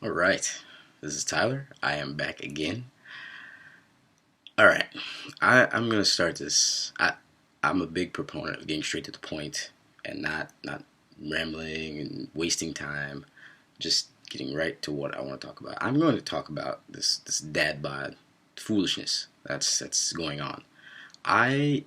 All right, this is Tyler. I am back again. All right, I'm gonna start this. I'm a big proponent of getting straight to the point and not rambling and wasting time. Just getting right to what I want to talk about. I'm going to talk about this dad bod foolishness that's going on. I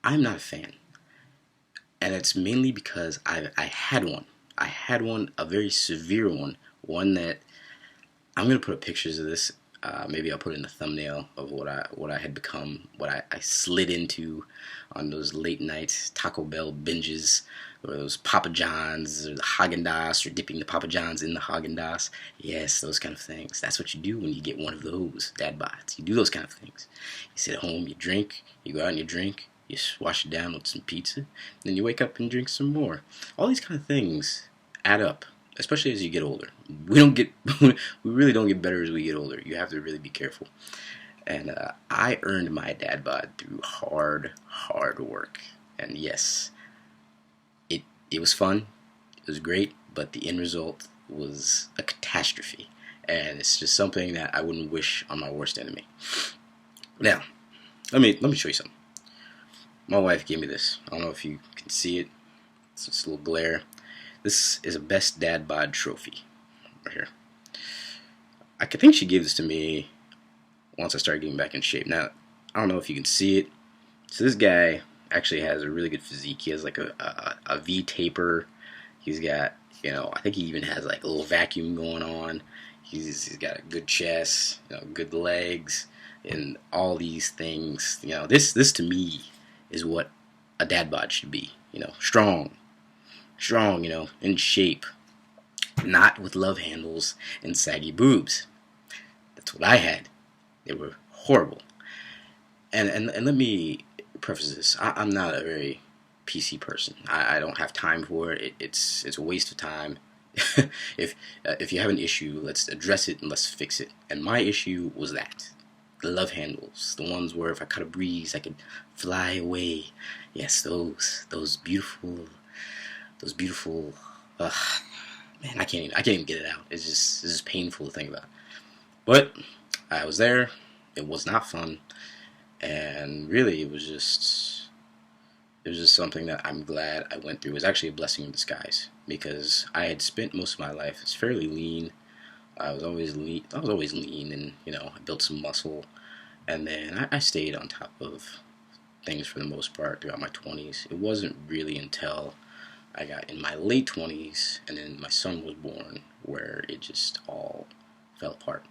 I'm not a fan, and it's mainly because I had one. I had one, a very severe one, one that I'm gonna put up pictures of this. Maybe I'll put in a thumbnail of what I had become, what I slid into on those late night Taco Bell binges, or those Papa Johns, or the Haagen Dazs, or dipping the Papa Johns in the Haagen Dazs. Yes, those kind of things. That's what you do when you get one of those dad bods. You do those kind of things. You sit at home, you drink, you go out and you drink, you wash it down with some pizza, then you wake up and drink some more. All these kind of things add up, especially as you get older. We don't get, we really don't get better as we get older. You have to really be careful. And I earned my dad bod through hard work. And yes, it was fun. It was great, but the end result was a catastrophe. And it's just something that I wouldn't wish on my worst enemy. Now, let me show you something. My wife gave me this. I don't know if you can see it. It's just a little glare. This is a best dad bod trophy right here. I think she gave this to me once I started getting back in shape. Now, I don't know if you can see it. So this guy actually has a really good physique. He has like a V taper. He's got, I think he even has like a little vacuum going on. He's got a good chest, good legs, and all these things. This to me is what a dad bod should be. Strong, in shape, not with love handles and saggy boobs. That's what I had. They were horrible. And let me preface this. I'm not a very PC person. I don't have time for it. It's a waste of time. if you have an issue, let's address it and let's fix it. And my issue was that. The love handles, the ones where if I caught a breeze, I could fly away. Yes, those beautiful. Man, I can't even get it out. It's just painful to think about. But I was there. It was not fun, and really, it was just something that I'm glad I went through. It was actually a blessing in disguise because I had spent most of my life as fairly lean. I was always lean. And I built some muscle, and then I stayed on top of things for the most part throughout my 20s. It wasn't really until I got in my late 20s and then my son was born where it just all fell apart.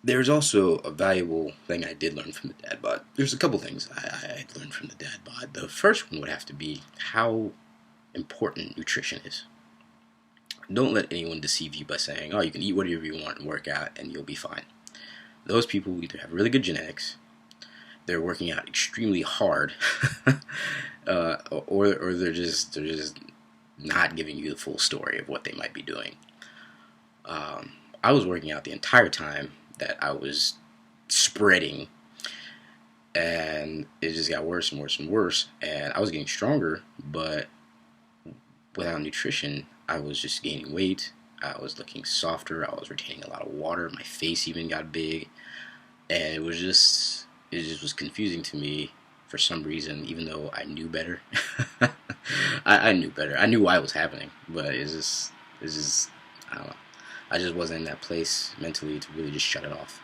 There's also a valuable thing I did learn from the dad bod. There's a couple things I learned from the dad bod. The first one would have to be how important nutrition is. Don't let anyone deceive you by saying, oh, you can eat whatever you want and work out and you'll be fine. Those people either have really good genetics, they're working out extremely hard, or they're just not giving you the full story of what they might be doing. I was working out the entire time that I was spreading, and it just got worse and worse and worse. And I was getting stronger, but without nutrition, I was just gaining weight. I was looking softer. I was retaining a lot of water. My face even got big, and it just was confusing to me for some reason, even though I knew better. I knew better. I knew why it was happening, but it's just, I don't know. I just wasn't in that place mentally to really just shut it off.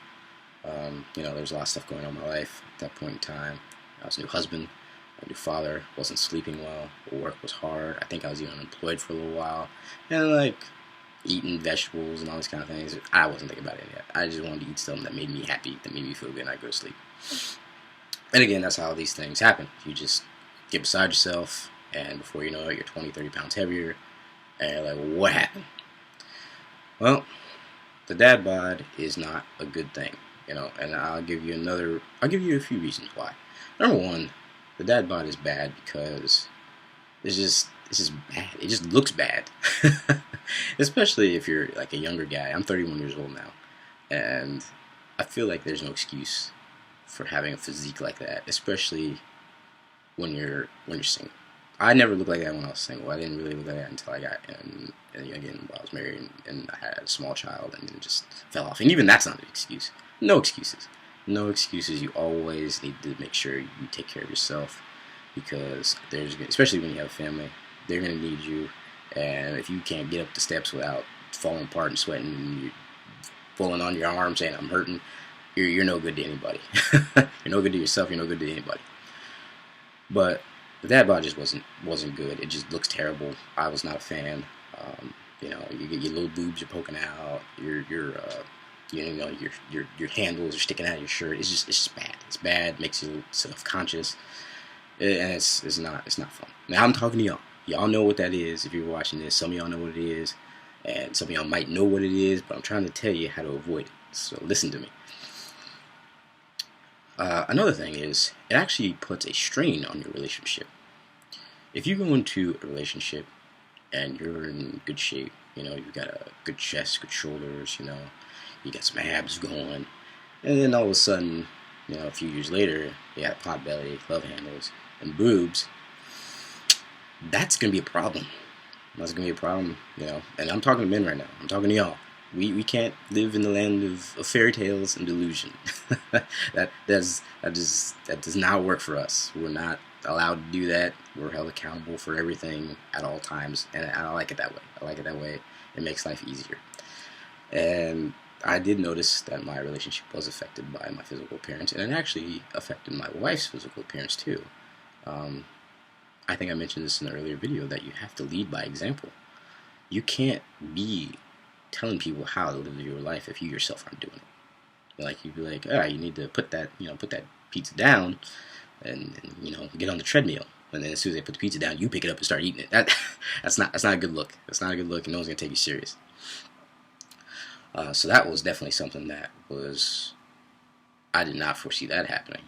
There was a lot of stuff going on in my life at that point in time. I was a new husband, a new father, wasn't sleeping well, work was hard. I think I was even unemployed for a little while. And like eating vegetables and all these kind of things, I wasn't thinking about it yet. I just wanted to eat something that made me happy, that made me feel good, and I'd go to sleep. And again, that's how these things happen. You just get beside yourself, and before you know it, you're 20, 30 pounds heavier, and you're like, what happened? Well, the dad bod is not a good thing, and I'll give you a few reasons why. Number one, the dad bod is bad because it's just bad. It just looks bad. Especially if you're like a younger guy. I'm 31 years old now, and I feel like there's no excuse for having a physique like that, especially when you're single. I never looked like that when I was single. I didn't really look like that until I got again, while I was married and I had a small child and then just fell off. And even that's not an excuse. No excuses. No excuses. You always need to make sure you take care of yourself, because especially when you have a family, they're going to need you. And if you can't get up the steps without falling apart and sweating and you're pulling on your arm saying, I'm hurting, you're no good to anybody. You're no good to yourself. You're no good to anybody. But that bod just wasn't good. It just looks terrible. I was not a fan. You get your little boobs are poking out. Your handles are sticking out of your shirt. It's just bad. It's bad. Makes you self-conscious, and it's not fun. Now I'm talking to y'all. Y'all know what that is. If you're watching this, some of y'all know what it is, and some of y'all might know what it is. But I'm trying to tell you how to avoid it. So listen to me. Another thing is, it actually puts a strain on your relationship. If you go into a relationship and you're in good shape, you've got a good chest, good shoulders, you got some abs going, and then all of a sudden, a few years later, you got pot belly, love handles, and boobs, that's going to be a problem. That's going to be a problem, and I'm talking to men right now. I'm talking to y'all. We can't live in the land of fairy tales and delusion. that does not work for us. We're not allowed to do that. We're held accountable for everything at all times, and I like it that way. It makes life easier. And I did notice that my relationship was affected by my physical appearance, and it actually affected my wife's physical appearance too. I think I mentioned this in an earlier video, that you have to lead by example. You can't be telling people how to live your life if you yourself aren't doing it. Like, you'd be like, you need to put that pizza down and get on the treadmill. And then as soon as they put the pizza down, you pick it up and start eating it. That's not a good look. That's not a good look, and no one's gonna take you serious. So that was definitely something that I did not foresee that happening.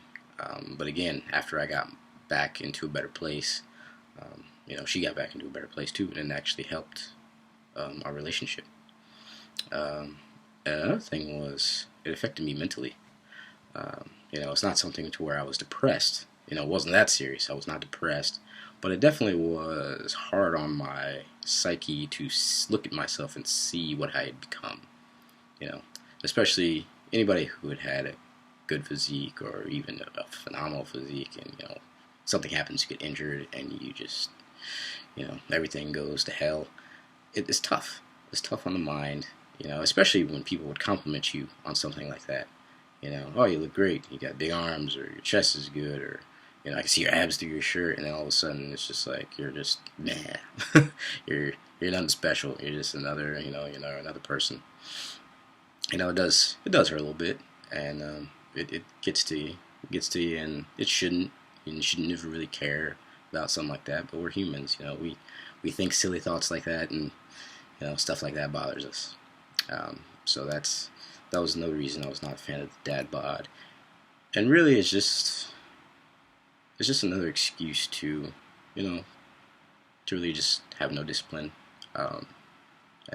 But again, after I got back into a better place, she got back into a better place too, and it actually helped our relationship. Another thing was, it affected me mentally. It's not something to where I was depressed. It wasn't that serious. I was not depressed, but it definitely was hard on my psyche to look at myself and see what I had become. Especially anybody who had a good physique or even a phenomenal physique, and something happens, you get injured, and you just everything goes to hell. It's tough. It's tough on the mind. Especially when people would compliment you on something like that. Oh, you look great. You got big arms, or your chest is good, or I can see your abs through your shirt, and then all of a sudden it's just like you're just you're nothing special. You're just another another person. It does hurt a little bit, and it gets to you, and it shouldn't. You should never really care about something like that. But we're humans. We think silly thoughts like that, and stuff like that bothers us. So that was another reason I was not a fan of the dad bod. And really, it's just another excuse to really just have no discipline and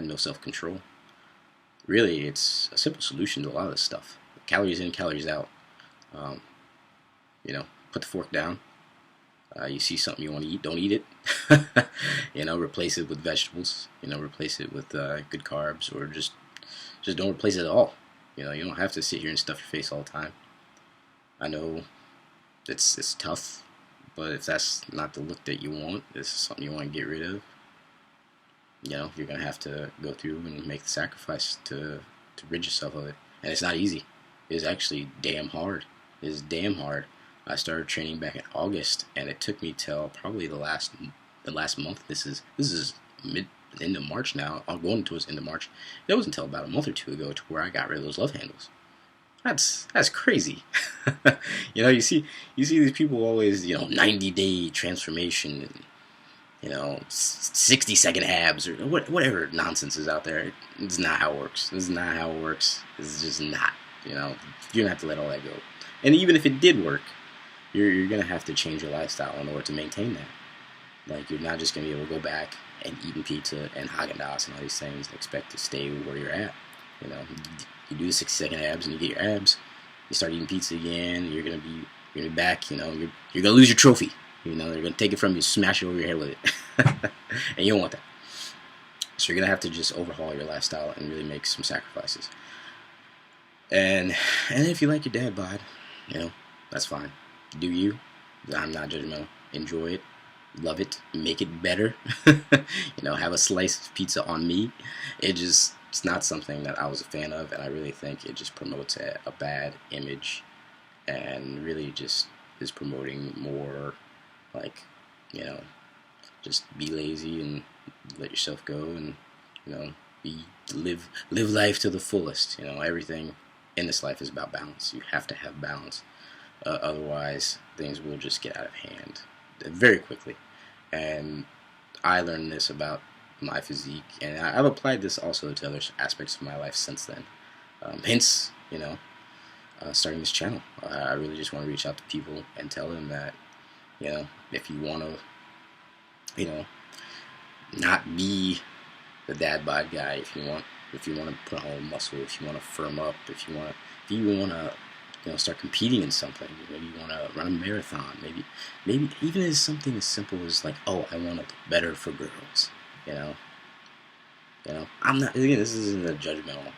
no self-control. Really, it's a simple solution to a lot of this stuff. Calories in, calories out. Put the fork down. You see something you want to eat, don't eat it. Replace it with vegetables. Replace it with good carbs, or just don't replace it at all. You don't have to sit here and stuff your face all the time. I know it's tough, but if that's not the look that you want, this is something you want to get rid of, you're gonna have to go through and make the sacrifice to rid yourself of it. And it's not easy. It's actually damn hard. It's damn hard. I started training back in August, and it took me till probably the last month. This is end of March now. I'm going towards the end of March. It wasn't until about a month or two ago to where I got rid of those love handles. That's crazy. You see these people always 90-day transformation, and 60-second abs, or whatever nonsense is out there. It's not how it works. This is not how it works. This is just not. You're gonna have to let all that go. And even if it did work, you're gonna have to change your lifestyle in order to maintain that. Like, you're not just gonna be able to go back and eating pizza and Haagen-Dazs and all these things and expect to stay where you're at. You do the 60-second abs and you get your abs. You start eating pizza again. You're gonna be back. You're gonna lose your trophy. You know, they're gonna take it from you, smash it over your head with it, and you don't want that. So you're gonna have to just overhaul your lifestyle and really make some sacrifices. And if you like your dad bod, you know, that's fine. Do you? I'm not judgmental. Enjoy it, love it, make it better. You know, have a slice of pizza on me. It's not something that I was a fan of, and I really think it just promotes a bad image, and really just is promoting more like, you know, just be lazy and let yourself go, and you know, live life to the fullest. You know, everything in this life is about balance. You have to have balance, otherwise things will just get out of hand very quickly. And I learned this about my physique, and I've applied this also to other aspects of my life since then. Hence, you know, starting this channel. I really just want to reach out to people and tell them that, you know, if you want to, you know, not be the dad bod guy, if you want to put on muscle, if you want to firm up, if you want to, you know, start competing in something, maybe you want to run a marathon, maybe even as something as simple as like, oh, I want to look better for girls, you know, I'm not, again, this isn't a judgmental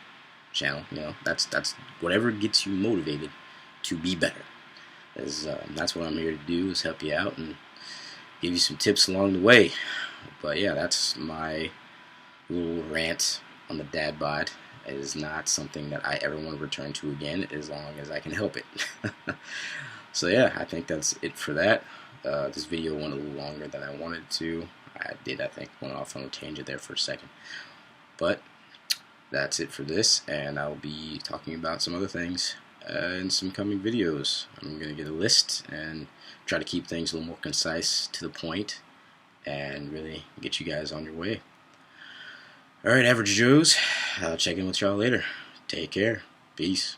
channel, you know, that's whatever gets you motivated to be better. That's what I'm here to do, is help you out and give you some tips along the way. But yeah, that's my little rant on the dad bod. It is not something that I ever want to return to again, as long as I can help it. So yeah, I think that's it for that. This video went a little longer than I wanted to. I think, went off on a tangent there for a second. But that's it for this, and I'll be talking about some other things in some coming videos. I'm going to get a list and try to keep things a little more concise, to the point, and really get you guys on your way. Alright, Average Joes, I'll check in with y'all later. Take care. Peace.